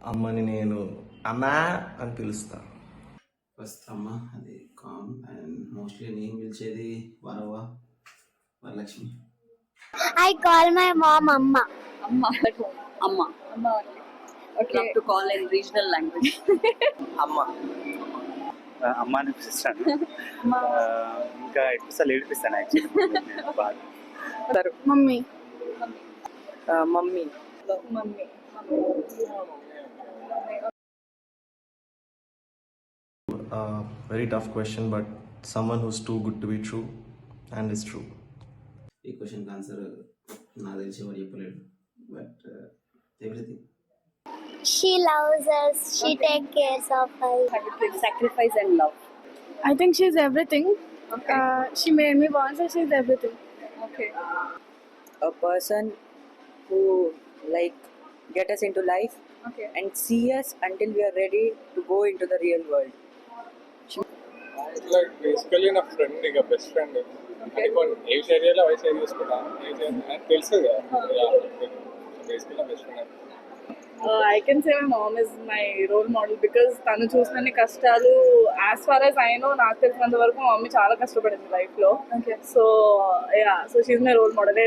అమ్మని నేను అమ్మా అని పిలుస్తా. ఫస్ట్ అమ్మ, అది కామన్. అండ్ మోస్ట్లీ నేను పిలిచేది వరవ, Varalakshmi. I call my mom Amma. Amma at home. Amma. Amma only. Okay. Love to call in regional language. అమ్మ అమ్మ అని పిలుస్తాను. ఇంకా ఎక్కువసార్లు ఏడిపిస్తాను యాక్చువల్లీ బాగా. Mummy. Mummy Mummy. Very tough question, but someone who's too good to be true and is true. ఈ క్వశ్చన్కి answer నాకు తెలిసి ఎవరు చెప్పలేడు, but everything. She loves us. She takes care of us. Sacrifice and love. I think she's everything. Okay. She made me born, so she's everything. Okay. a person who like get us into life Okay. and see us until we are ready to go into the real world. Like basically నా friend, ఇక best friend. అంటే కొన్ని ఏ ఏరియాలో వయసు ఏం చేసుకుంటాను తెలుసు కదా, బేసికలీ నా best friend. I can say my mom is my role model because తను చూసిన కష్టాలు as far as I know, నాకు తెలిసినంత వరకు మా మమ్మీ చాలా కష్టపడింది లైఫ్ లో. Okay. So yeah, so she my role model.